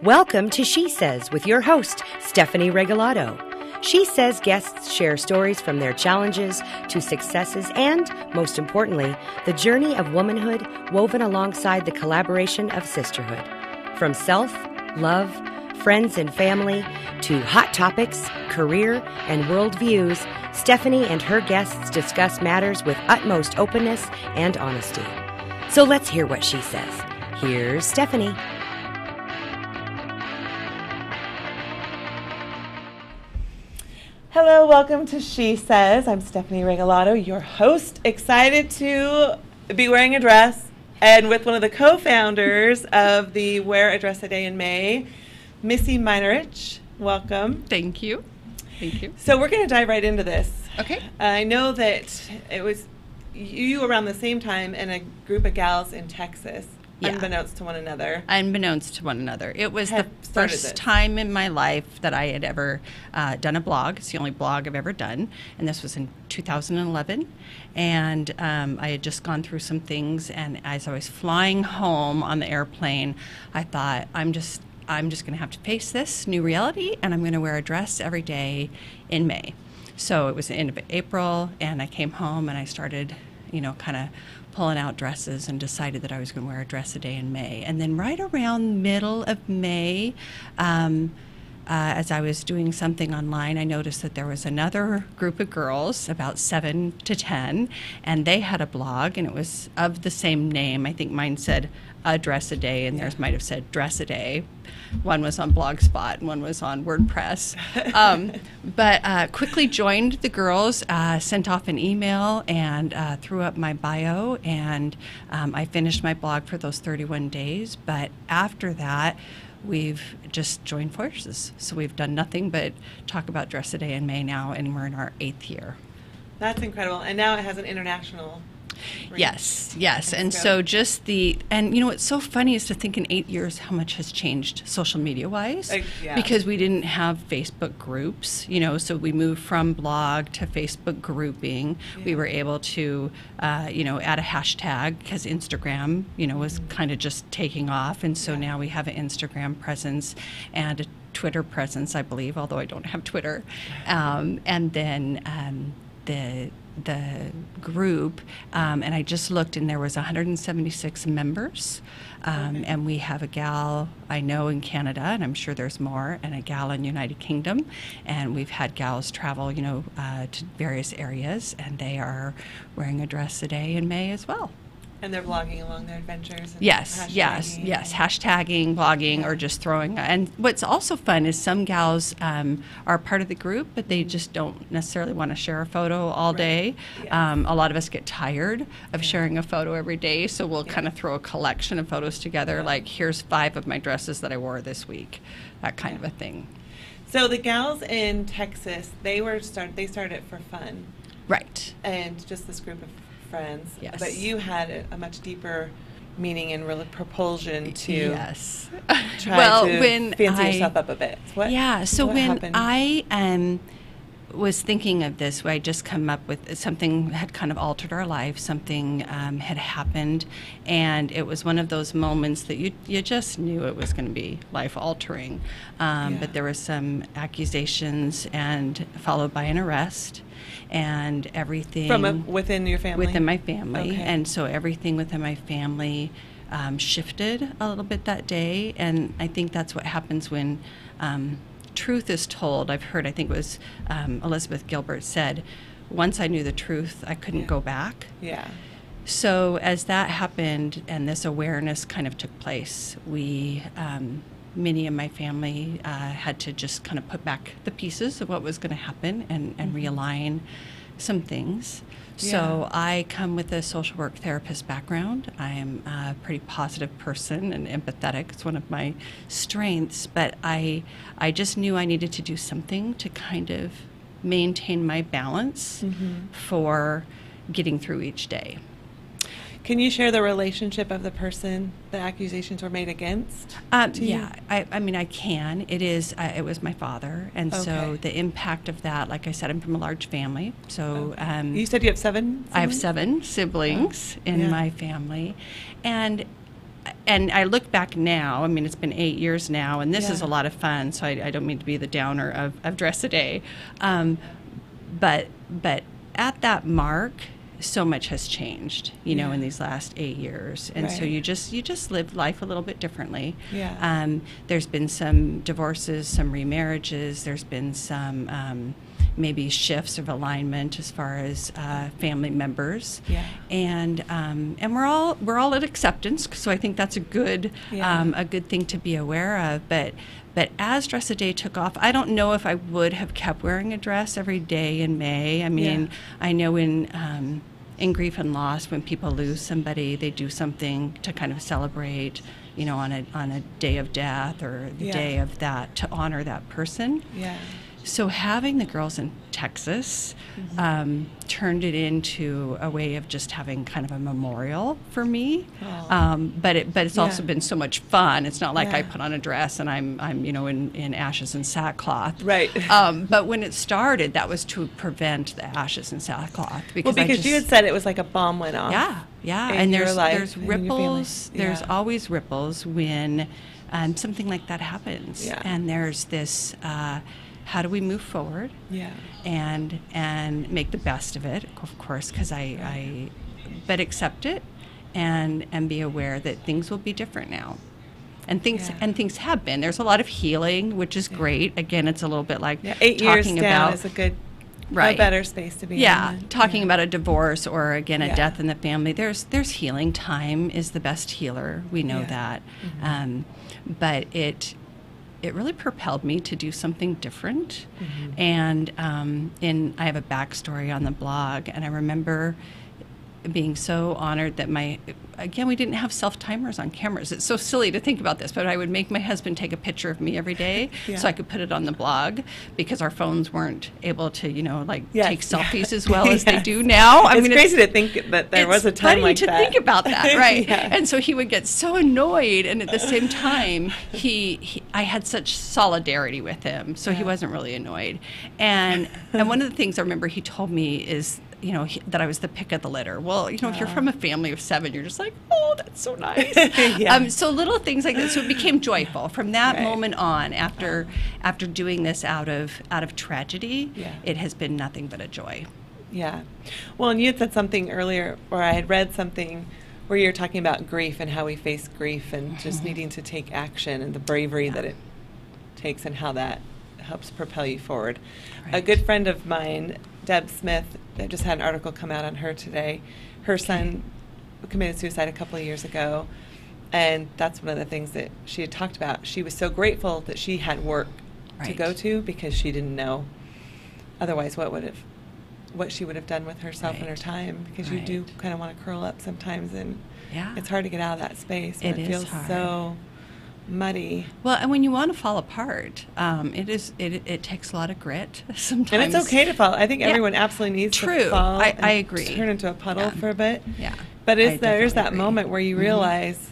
Welcome to She Says with your host, Stephanie Regalado. She Says guests share stories from their challenges to successes and, most importantly, the journey of womanhood woven alongside the collaboration of sisterhood. From self, love, friends and family, to hot topics, career, and world views, Stephanie and her guests discuss matters with utmost openness and honesty. So let's hear what she says. Here's Stephanie. Hello, welcome to She Says. I'm Stephanie Regalado, your host, excited to be wearing a dress and with one of the co-founders of the Wear a Dress a Day in May, Missy Majnarich. Welcome. Thank you. Thank you. So we're going to dive right into this. Okay. I know that it was you around the same time and a group of gals in Texas. Yeah. Unbeknownst to one another. Unbeknownst to one another. It was the first time in my life that I had ever done a blog. It's the only blog I've ever done. And this was in 2011. And I had just gone through some things. And as I was flying home on the airplane, I thought, I'm just going to have to face this new reality. And I'm going to wear a dress every day in May. So it was the end of April. And I came home and I started, kind of pulling out dresses and decided that I was going to wear a dress a day in May. And then right around middle of May, as I was doing something online, I noticed that there was another group of girls, about 7 to 10, and they had a blog, and it was of the same name. I think mine said a dress a day, and theirs might have said dress a day. One was on Blogspot, and one was on WordPress. But quickly joined the girls, sent off an email, and threw up my bio, and I finished my blog for those 31 days. But after that, we've just joined forces. So we've done nothing but talk about Dress a Day in May now, and we're in our 8th year. That's incredible. And now it has an international reach. Yes. And so what's so funny is to think in 8 years how much has changed social media wise, because we didn't have Facebook groups, so we moved from blog to Facebook grouping. Yeah. We were able to, add a hashtag because Instagram, was kind of just taking off. And so now we have an Instagram presence and a Twitter presence, I believe, although I don't have Twitter. And then the group, and I just looked, and there was 176 members, and we have a gal I know in Canada, and I'm sure there's more, and a gal in United Kingdom, and we've had gals travel, to various areas, and they are wearing a dress a day in May as well. And they're blogging along their adventures. And yes, hashtagging, blogging, or just throwing. And what's also fun is some gals are part of the group, but they just don't necessarily want to share a photo all day. Yeah. A lot of us get tired of sharing a photo every day, so we'll kind of throw a collection of photos together, like here's 5 of my dresses that I wore this week, that kind of a thing. So the gals in Texas, they started it for fun. Right. And just this group of friends. Yes. But you had a much deeper meaning and real propulsion to try to fancy yourself up a bit. What happened? I was thinking of this, where I just come up with something had kind of altered our life, something had happened, and it was one of those moments that you just knew it was going to be life-altering. But there were some accusations, and followed by an arrest. And everything from within your family? Within my family. Okay. And so everything within my family shifted a little bit that day. And I think that's what happens when truth is told. I think it was Elizabeth Gilbert said, once I knew the truth, I couldn't go back. Yeah. So as that happened and this awareness kind of took place, we many in my family had to just kind of put back the pieces of what was going to happen and realign some things. Yeah. So I come with a social work therapist background. I am a pretty positive person and empathetic. It's one of my strengths, but I just knew I needed to do something to kind of maintain my balance for getting through each day. Can you share the relationship of the person the accusations were made against? Yeah, I mean, I can. It was my father, and so the impact of that, like I said, I'm from a large family. So you said you have 7 siblings? I have 7 siblings in my family, and and I look back now, I mean, it's been 8 years now, and this Yeah. is a lot of fun, so I don't mean to be the downer of Dress a Day. But at that mark, so much has changed, you know, in these last 8 years. And so Right. you just live life a little bit differently. Yeah. There's been some divorces, some remarriages, there's been some maybe shifts of alignment as far as family members. Yeah. And we're all at acceptance, so I think that's a good thing to be aware of. But as Dress a Day took off, I don't know if I would have kept wearing a dress every day in May. I mean, I know in grief and loss, when people lose somebody, they do something to kind of celebrate, you know, on a day of death or the day of that, to honor that person. Yeah. So having the girls in Texas turned it into a way of just having kind of a memorial for me. But it's also been so much fun. It's not like I put on a dress and I'm you know, in ashes and sackcloth. Right. But when it started, that was to prevent the ashes and sackcloth. Because you had said it was like a bomb went off. Yeah. In And your there's life, there's in your ripples. family. There's Yeah. always ripples when something like that happens. Yeah. And there's this. How do we move forward? Yeah. And make the best of it, of course, because but accept it and be aware that things will be different now. And things have been. There's a lot of healing, which is great. Again, it's a little bit like 8 years talking down about is a good, right. a better space to be in. Talking about a divorce or again a Yeah. death in the family. There's healing. Time is the best healer. We know that. But it really propelled me to do something different. And I have a backstory on the blog, and I remember being so honored that we didn't have self-timers on cameras. It's so silly to think about this, but I would make my husband take a picture of me every day so I could put it on the blog, because our phones weren't able to, you know, take selfies as well as they do now. It's crazy to think that there was a time like that. It's funny to think about that, right? Yeah. And so he would get so annoyed, and at the same time, I had such solidarity with him, so he wasn't really annoyed. And one of the things I remember he told me is, you know, that I was the pick of the litter. Well, you know, if you're from a family of 7, you're just like, oh, that's so nice. So little things like that. So it became joyful from that moment on. After doing this out of tragedy, it has been nothing but a joy. Yeah. Well, and you had said something earlier, or I had read something where you were talking about grief and how we face grief and just needing to take action and the bravery that it takes and how that helps propel you forward. Right. A good friend of mine, Deb Smith, I just had an article come out on her today. Her son committed suicide a couple of years ago, and that's one of the things that she had talked about. She was so grateful that she had work to go to, because she didn't know otherwise what she would have done with herself and her time, because you do kind of want to curl up sometimes, and it's hard to get out of that space. It feels hard. So muddy. Well, and when you want to fall apart, it takes a lot of grit sometimes. And it's okay to fall. I think everyone absolutely needs to fall. I agree. Turn into a puddle for a bit. Yeah. But there's that moment where you realize,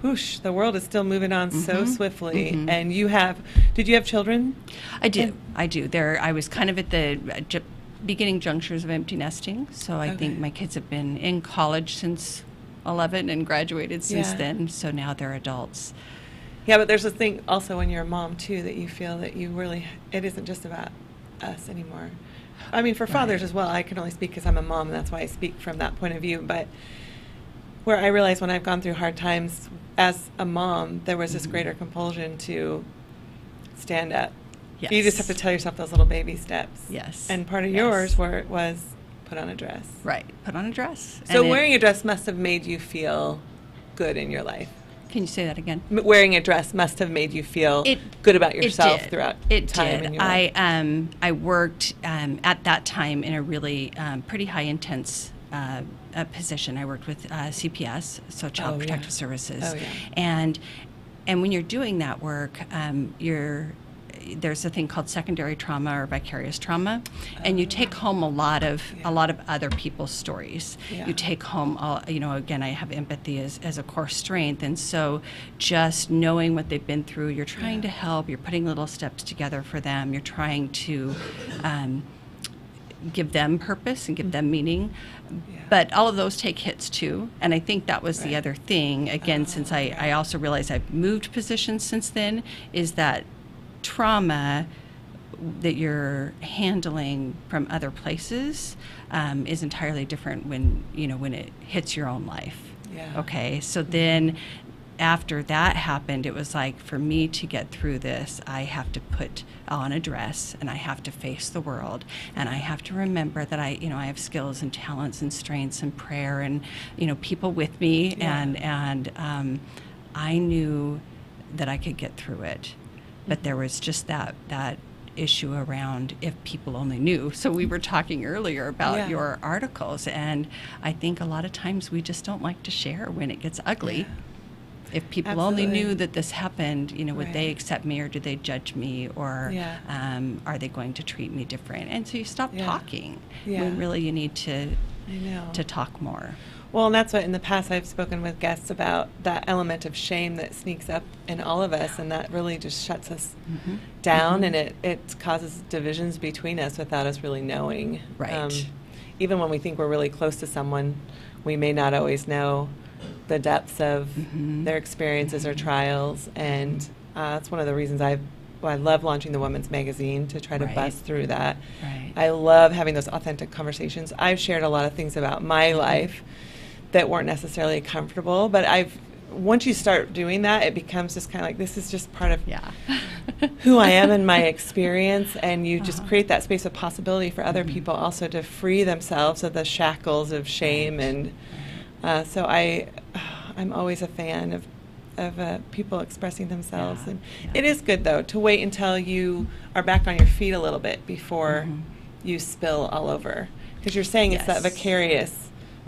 whoosh, the world is still moving on so swiftly. And did you have children? I do. I was kind of at the beginning junctures of empty nesting. So I think my kids have been in college since 11 and graduated since then. So now they're adults. Yeah, but there's this thing also when you're a mom, too, that you feel that it isn't just about us anymore. I mean, for fathers as well, I can only speak because I'm a mom, and that's why I speak from that point of view. But where I realize when I've gone through hard times as a mom, there was this greater compulsion to stand up. Yes. You just have to tell yourself those little baby steps. Yes. And part of yours was put on a dress. Right, put on a dress. So wearing a dress must have made you feel good in your life. Can you say that again? Wearing a dress must have made you feel good about yourself throughout time in your life. I worked at that time in a really pretty high intense position. I worked with CPS, so Child Protective Services, and when you're doing that work, there's a thing called secondary trauma or vicarious trauma, and you take home a lot of other people's stories. You take home, again, I have empathy as a core strength, and so just knowing what they've been through, you're trying to help. You're putting little steps together for them. You're trying to give them purpose and give them meaning. Yeah. But all of those take hits too. And I think that was the other thing, again, since I also realized I've moved positions since then, is that trauma that you're handling from other places is entirely different when it hits your own life. Yeah. Okay, so then after that happened, it was like, for me to get through this, I have to put on a dress and I have to face the world, and I have to remember that I have skills and talents and strengths and prayer and people with me, and I knew that I could get through it, but there was just that issue around if people only knew. So we were talking earlier about your articles, and I think a lot of times we just don't like to share when it gets ugly. Yeah. If people Absolutely. only knew that this happened, would they accept me, or do they judge me, or are they going to treat me different? And so you stop talking when really you need to talk more. Well, and that's what in the past I've spoken with guests about, that element of shame that sneaks up in all of us, and that really just shuts us down, and it causes divisions between us without us really knowing. Right. Even when we think we're really close to someone, we may not always know the depths of their experiences or trials, and that's one of the reasons I love launching the Women's Magazine, to try to bust through that. Right. I love having those authentic conversations. I've shared a lot of things about my life that weren't necessarily comfortable, but once you start doing that, it becomes just kind of like, this is just part of who I am and my experience, and you just create that space of possibility for other people also to free themselves of the shackles of shame. And so I'm always a fan of people expressing themselves. And it is good, though, to wait until you are back on your feet a little bit before you spill all over, because you're saying it's that vicarious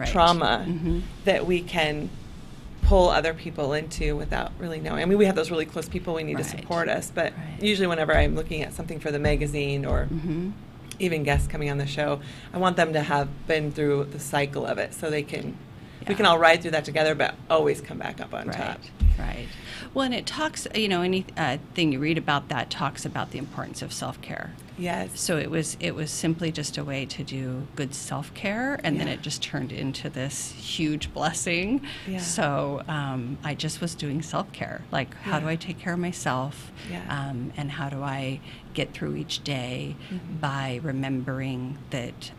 trauma that we can pull other people into without really knowing. I mean, we have those really close people we need to support us, but usually whenever I'm looking at something for the magazine or even guests coming on the show, I want them to have been through the cycle of it, so they can we can all ride through that together, but always come back up on top. Right. Well, and it talks, anything you read about that talks about the importance of self-care. Yes. So it was simply just a way to do good self-care, and then it just turned into this huge blessing. Yeah. So I just was doing self-care. Like, how do I take care of myself? Yeah. And how do I get through each day by remembering that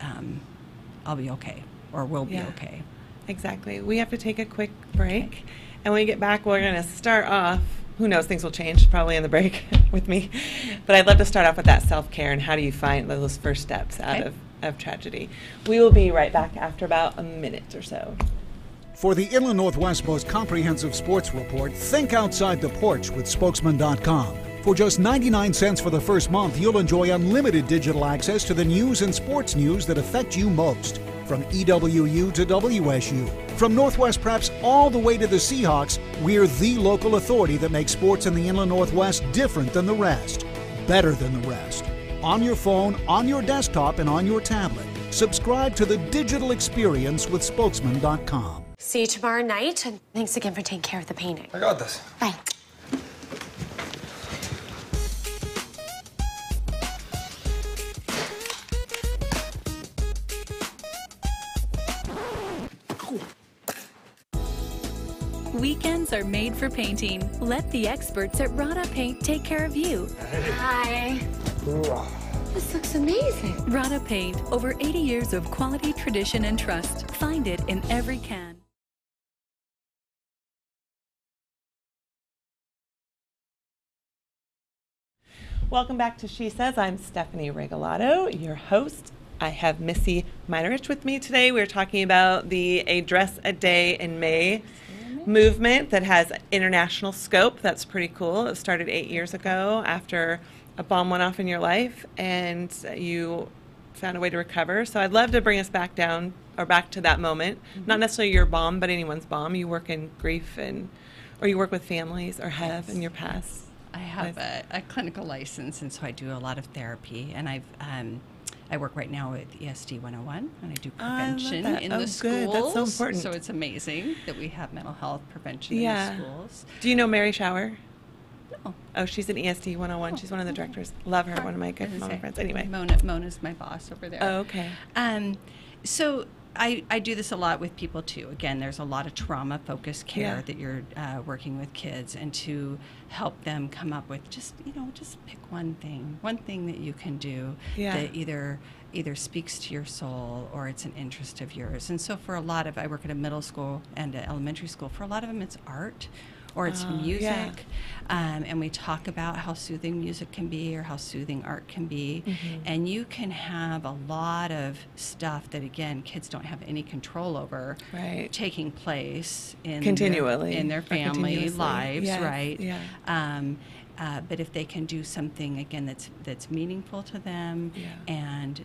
I'll be okay, or will be okay. Exactly. We have to take a quick break. Okay. And when we get back, we're going to start off, who knows, things will change probably in the break with me. But I'd love to start off with that self-care and how do you find those first steps out of tragedy. We will be right back after about a minute or so. For the Inland Northwest's most comprehensive sports report, think outside the porch with Spokesman.com. For just 99 cents for the first month, you'll enjoy unlimited digital access to the news and sports news that affect you most. From EWU to WSU, from Northwest Preps all the way to the Seahawks, we're the local authority that makes sports in the Inland Northwest different than the rest, better than the rest. On your phone, on your desktop, and on your tablet. Subscribe to the digital experience with Spokesman.com. See you tomorrow night, and thanks again for taking care of the painting. I got this. Bye. Weekends are made for painting. Let the experts at Rada Paint take care of you. Hi. This looks amazing. Rada Paint, over 80 years of quality, tradition, and trust. Find it in every can. Welcome back to She Says. I'm Stephanie Regalado, your host. I have Missy Majnarich with me today. We're talking about the A Dress a Day in May movement that has international scope. That's pretty cool. It started 8 years ago after a bomb went off in your life and you found a way to recover. So I'd love to bring us back down or back to that moment. Not necessarily your bomb, but anyone's bomb. You work in grief or you work with families or have in your past. I have a clinical license, and so I do a lot of therapy, and I work right now with ESD 101, and I do prevention in the schools. Good. That's so important. So it's amazing that we have mental health prevention in the schools. Do you know Mary Shower? No. Oh, she's an ESD 101. She's one of the directors. Love her. One of my good mom friends. Anyway. Mona's my boss over there. Oh, okay. So I do this a lot with people too. Again, there's a lot of trauma-focused care that you're working with kids, and to help them come up with just pick one thing that you can do that either speaks to your soul or it's an interest of yours. And so for a lot of, I work at a middle school and an elementary school, for a lot of them it's art or it's music. And we talk about how soothing music can be or how soothing art can be. And you can have a lot of stuff that, again, kids don't have any control over taking place in their family lives, right? Yeah. But if they can do something, again, that's meaningful to them and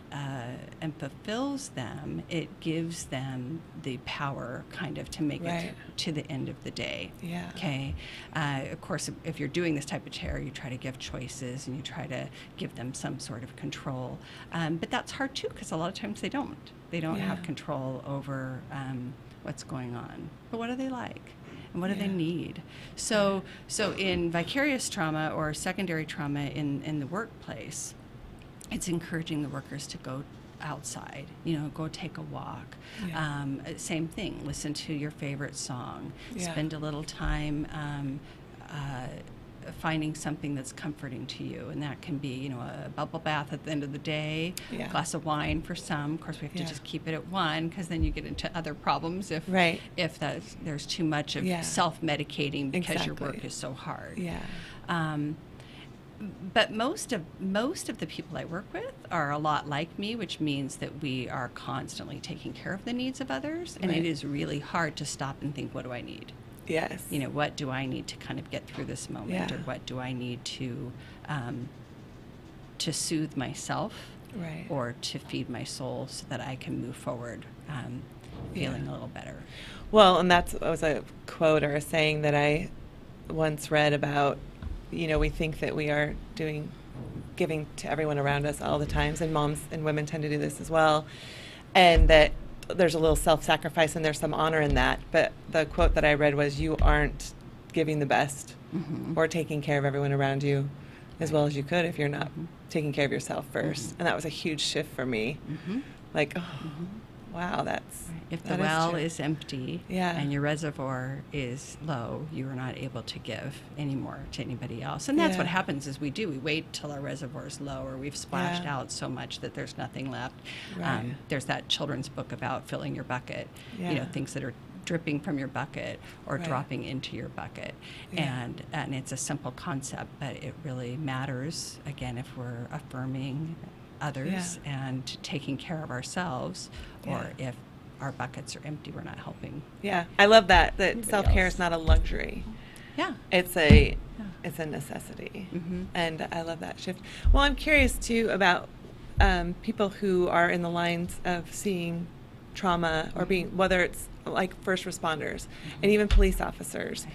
fulfills them, it gives them the power kind of to make it to the end of the day. Yeah. Okay. Of course, if you're doing this type of care, you try to give choices and you try to give them some sort of control. But that's hard too, because a lot of times they don't. They don't have control over what's going on. But what do they like? And what do they need? So in vicarious trauma or secondary trauma in the workplace, it's encouraging the workers to go outside, go take a walk. Same thing, listen to your favorite song. Spend a little time finding something that's comforting to you, and that can be, a bubble bath at the end of the day, a glass of wine for some. Of course, we have to just keep it at one, because then you get into other problems if there's too much of self-medicating because your work is so hard. But most of the people I work with are a lot like me, which means that we are constantly taking care of the needs of others, and it is really hard to stop and think, what do I need? Yes. What do I need to kind of get through this moment, or what do I need to soothe myself, or to feed my soul so that I can move forward feeling a little better. Well, and that was a quote or a saying that I once read about, we think that we are giving to everyone around us all the times, and moms and women tend to do this as well, and that there's a little self-sacrifice and there's some honor in that. But the quote that I read was, you aren't giving the best or taking care of everyone around you as well as you could if you're not taking care of yourself first. And that was a huge shift for me. Like, wow, that's... If the well is empty and your reservoir is low, you are not able to give anymore to anybody else. And that's what happens is we wait till our reservoir is low, or we've splashed out so much that there's nothing left. There's that children's book about filling your bucket, things that are dripping from your bucket or dropping into your bucket. And it's a simple concept, but it really matters, again, if we're affirming others and taking care of ourselves, or if our buckets are empty, we're not helping. Yeah, I love that self-care is not a luxury. It's a necessity. And I love that shift. Well, I'm curious too about people who are in the lines of seeing trauma, or being, whether it's like first responders and even police officers,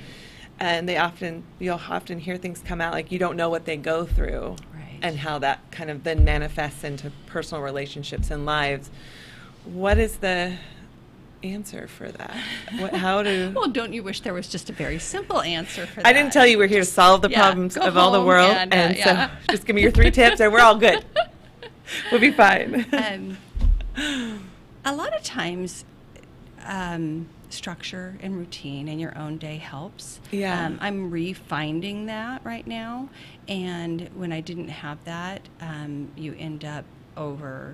and you'll often hear things come out like you don't know what they go through, and how that kind of then manifests into personal relationships and lives. What is the answer for that? Well, don't you wish there was just a very simple answer for that? I didn't tell you we're here to solve the problems of all the world, so just give me your 3 tips and we're all good. We'll be fine. A lot of times, structure and routine in your own day helps. I'm refinding that right now, and when I didn't have that, you end up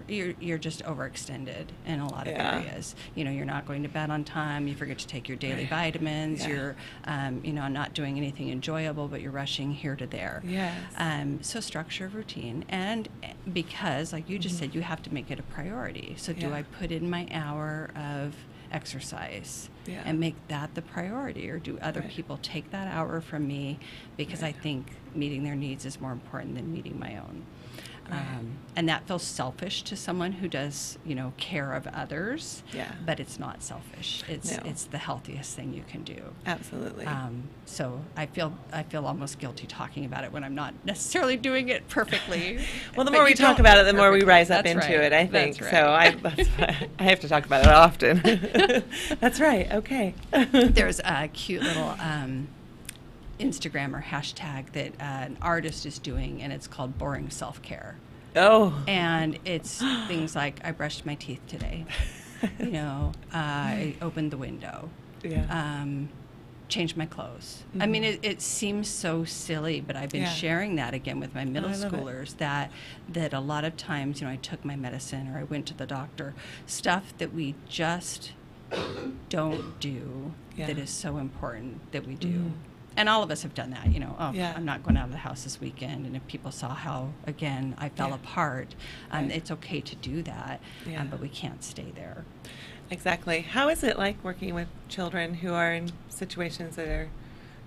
you're just overextended in a lot of areas. You're not going to bed on time, you forget to take your daily vitamins, you're not doing anything enjoyable, but you're rushing here to there. So structure, routine, and because, like you just said, you have to make it a priority. So do I put in my hour of exercise and make that the priority, or do other people take that hour from me because I think meeting their needs is more important than meeting my own? And that feels selfish to someone who does, care of others. But it's not selfish. It's the healthiest thing you can do. Absolutely. So I feel almost guilty talking about it when I'm not necessarily doing it perfectly. Well, the more we talk about it, the more we rise up into it, I think. So I have to talk about it often. That's right. Okay. There's a cute little Instagram or hashtag that an artist is doing, and it's called boring self-care. Oh. And it's things like, I brushed my teeth today. I opened the window. Yeah. Changed my clothes. I mean, it seems so silly, but I've been sharing that again with my middle schoolers, that a lot of times, I took my medicine or I went to the doctor, stuff that we just don't do that is so important that we do. And all of us have done that, I'm not going out of the house this weekend. And if people saw how, again, I fell apart, it's okay to do that, but we can't stay there. Exactly. How is it like working with children who are in situations that are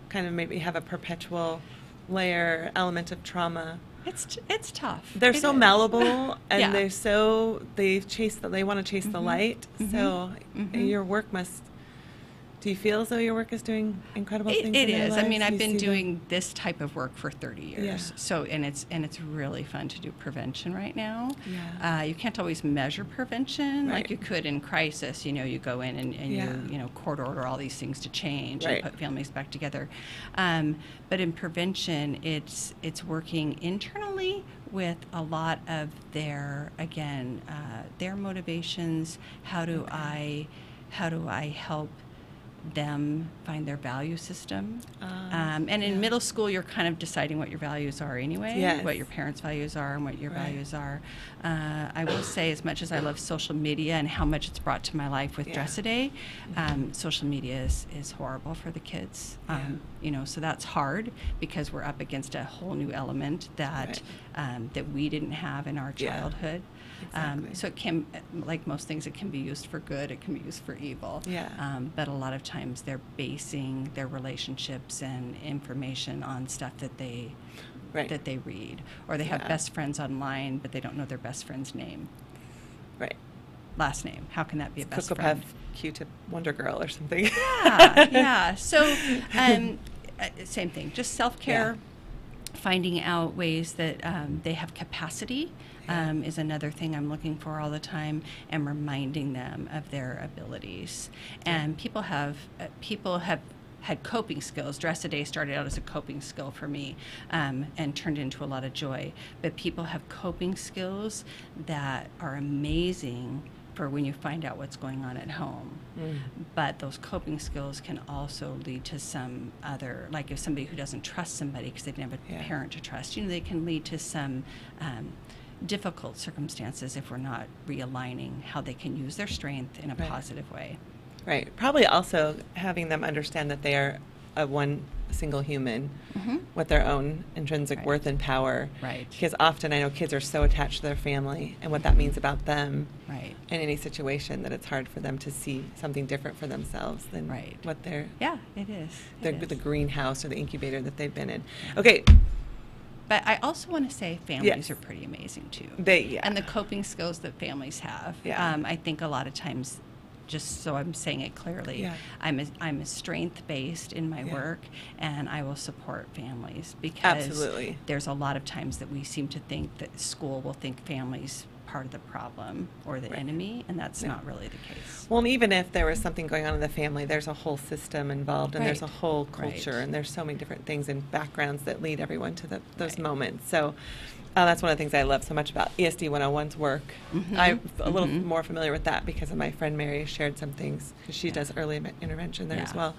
kind of maybe have a perpetual element of trauma? It's tough. They're so malleable, and they want to chase the light. So your work must. Do you feel as though your work is doing incredible things? It in their is. lives? I mean, I've been see doing this type of work for 30 years. Yeah. So, and it's really fun to do prevention right now. Yeah. You can't always measure prevention Right. like you could in crisis. You go in and you court order all these things to change Right. and put families back together. But in prevention, it's working internally with a lot of their motivations. How do I help them find their value system? And in middle school, you're kind of deciding what your values are anyway, what your parents' values are and what your values are. I will say, as much as I love social media and how much it's brought to my life with Dress A Day, social media is horrible for the kids. So that's hard because we're up against a whole new element that we didn't have in our childhood. Exactly. So it can, like most things, it can be used for good, it can be used for evil. But a lot of times they're basing their relationships and information on stuff that they read, or they have best friends online, but they don't know their best friend's name. Right. Last name. How can that be a best friend? Puff, Q-Tip, Wonder Girl, or something. Yeah. So, same thing. Just self-care. Finding out ways that they have capacity is another thing I'm looking for all the time, and reminding them of their abilities. And people have had coping skills. Dress A Day started out as a coping skill for me, and turned into a lot of joy. But people have coping skills that are amazing for when you find out what's going on at home. But those coping skills can also lead to some other, like if somebody who doesn't trust somebody because they didn't have a parent to trust, they can lead to some difficult circumstances if we're not realigning how they can use their strength in a positive way. Right. Probably also having them understand that they are one single human with their own intrinsic worth and power. Right. Because often I know kids are so attached to their family and what that means about them in any situation that it's hard for them to see something different for themselves than what they're... Yeah, it is. The greenhouse or the incubator that they've been in. Okay. But I also want to say families are pretty amazing too. And the coping skills that families have. I think a lot of times, just so I'm saying it clearly, I'm a strength-based in my work, and I will support families because there's a lot of times that we seem to think that school will think families part of the problem or the enemy, and that's not really the case. Well, and even if there was something going on in the family, there's a whole system involved, and there's a whole culture, and there's so many different things and backgrounds that lead everyone to those moments. So that's one of the things I love so much about ESD 101's work. I'm a little more familiar with that because of my friend Mary shared some things, because she does early intervention there as well.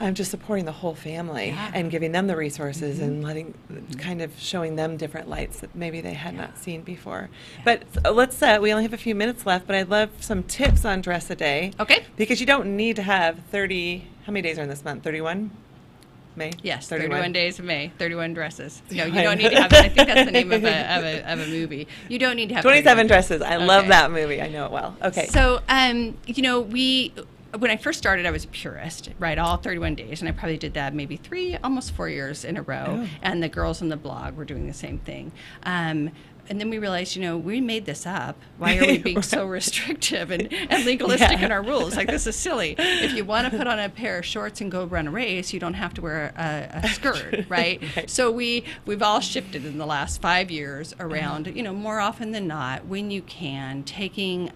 I'm just supporting the whole family and giving them the resources and kind of showing them different lights that maybe they had not seen before. But let's, we only have a few minutes left, but I'd love some tips on Dress A Day. Okay. Because you don't need to have 30, how many days are in this month? 31? May? Yes, 31 days of May, 31 dresses. No, you don't need to have, I think that's the name of a movie. You don't need to have 27 dresses. I love that movie. I know it well. Okay. So, when I first started, I was a purist, all 31 days, and I probably did that maybe almost 4 years in a row. And the girls on the blog were doing the same thing. And then we realized, we made this up. Why are we being so restrictive and legalistic in our rules? Like, this is silly. If you want to put on a pair of shorts and go run a race, you don't have to wear a skirt, right? So we've all shifted in the last 5 years around, more often than not, when you can, taking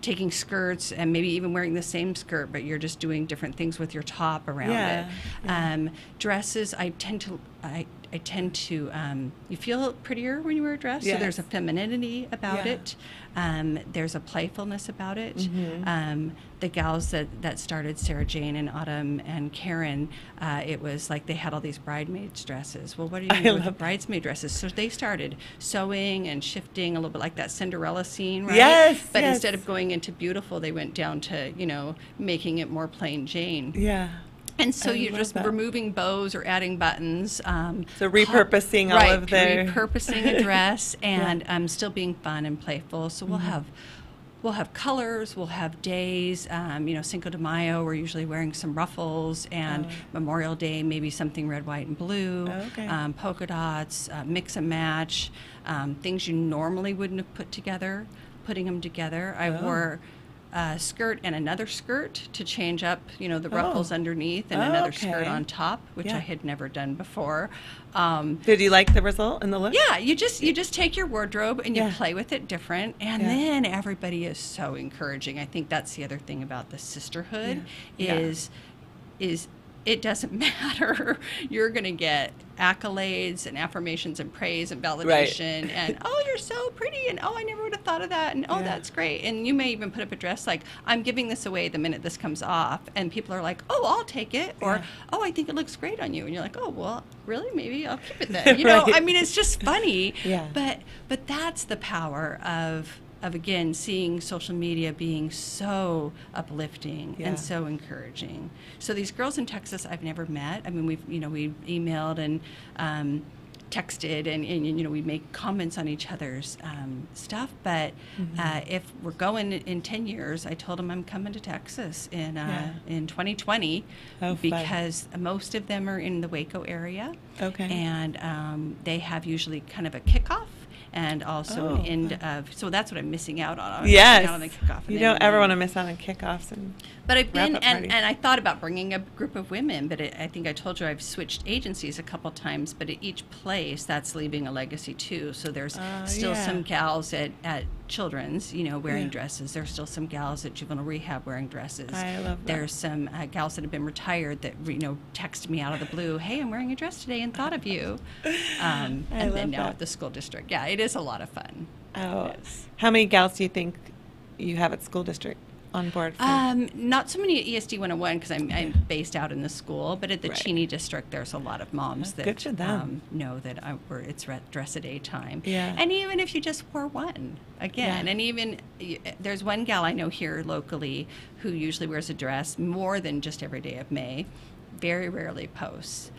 taking skirts and maybe even wearing the same skirt, but you're just doing different things with your top around it. Yeah. Dresses, I tend to you feel prettier when you wear a dress. Yes. So there's a femininity about it. There's a playfulness about it. Mm-hmm. The gals that started, Sarah Jane and Autumn and Karen, it was like they had all these bridesmaids dresses. Well, what are you going to do with the bridesmaid dresses? So they started sewing and shifting a little bit like that Cinderella scene, right? Yes. But instead of going into beautiful, they went down to, making it more plain Jane. Yeah. And so you're just removing bows or adding buttons. So repurposing all of their... repurposing a dress and still being fun and playful. So we'll have colors, we'll have days. Cinco de Mayo, we're usually wearing some ruffles, and Memorial Day, maybe something red, white, and blue. Polka dots, mix and match, things you normally wouldn't have put together, putting them together. I wore a skirt and another skirt to change up, the ruffles underneath and another skirt on top, which I had never done before. Did you like the result and the look? Yeah, you just take your wardrobe and you play with it different, and then everybody is so encouraging. I think that's the other thing about the sisterhood is it doesn't matter. You're going to get accolades and affirmations and praise and validation and, oh, you're so pretty, and, oh, I never would have thought of that, and, oh, that's great. And you may even put up a dress like, I'm giving this away the minute this comes off, and people are like, oh, I'll take it, or, oh, I think it looks great on you. And you're like, oh, well, really? Maybe I'll keep it then. I mean, it's just funny. But that's the power of again, seeing social media being so uplifting and so encouraging. So these girls in Texas I've never met. I mean, we've emailed and texted and we make comments on each other's stuff. But if we're going in 10 years, I told them I'm coming to Texas in 2020 because most of them are in the Waco area. And they have usually kind of a kickoff. And also an end of, so that's what I'm missing out on. Yes. Missing out on the kickoff. You don't ever want to miss out on kickoffs. But I've been, and I thought about bringing a group of women, but I think I told you I've switched agencies a couple times, but at each place, that's leaving a legacy too. So there's still some gals at Children's, wearing dresses. There's still some gals at juvenile rehab wearing dresses. I love that. There's some gals that have been retired that, text me out of the blue, hey, I'm wearing a dress today and thought of you. And then now at the school district. Yeah, it is a lot of fun. Oh, how many gals do you think you have at school district on board? Not so many at ESD 101 because I'm based out in the school, but at the Cheney district, there's a lot of moms that know that it's dress a day time. Yeah. And even if you just wore one, again, and even there's one gal I know here locally who usually wears a dress more than just every day of May, very rarely posts.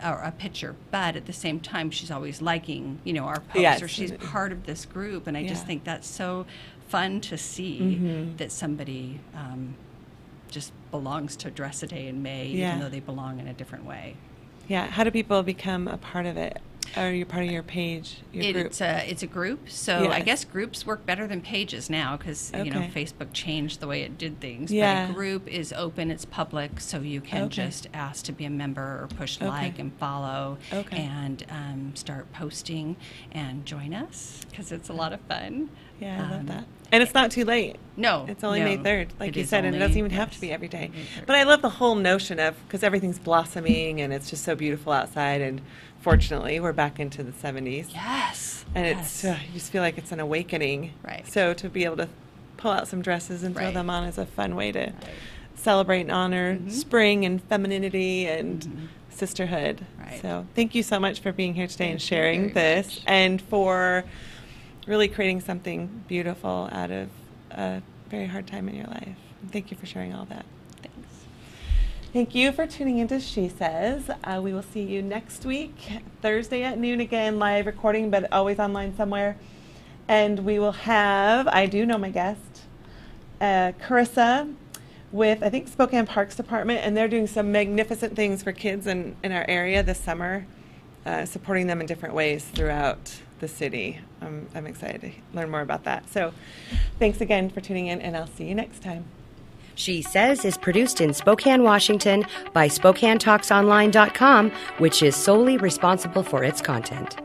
Or a picture, but at the same time she's always liking our posts, or she's part of this group, and I just think that's so fun to see that somebody just belongs to Dress a Day in May, even though they belong in a different way. How do people become a part of it? Or you're part of your page, your group? It's a group, so I guess groups work better than pages now because Facebook changed the way it did things. But a group is open, it's public, so you can just ask to be a member or push like and follow and start posting and join us because it's a lot of fun. Yeah, I love that. And it's not too late. No. It's only May 3rd, like you said, and it doesn't even have to be every day. But I love the whole notion of, because everything's blossoming and it's just so beautiful outside, and fortunately, we're back into the 70s. Yes. And it's you just feel like it's an awakening. Right. So to be able to pull out some dresses and throw them on is a fun way to celebrate and honor spring and femininity and sisterhood. Right. So thank you so much for being here today and sharing this and for really creating something beautiful out of a very hard time in your life. And thank you for sharing all that. Thank you for tuning into She Says. We will see you next week, Thursday at noon again, live recording, but always online somewhere. And we will have, I do know my guest, Carissa with, I think, Spokane Parks Department, and they're doing some magnificent things for kids in our area this summer, supporting them in different ways throughout the city. I'm excited to learn more about that. So thanks again for tuning in, and I'll see you next time. She Says is produced in Spokane, Washington by SpokaneTalksOnline.com, which is solely responsible for its content.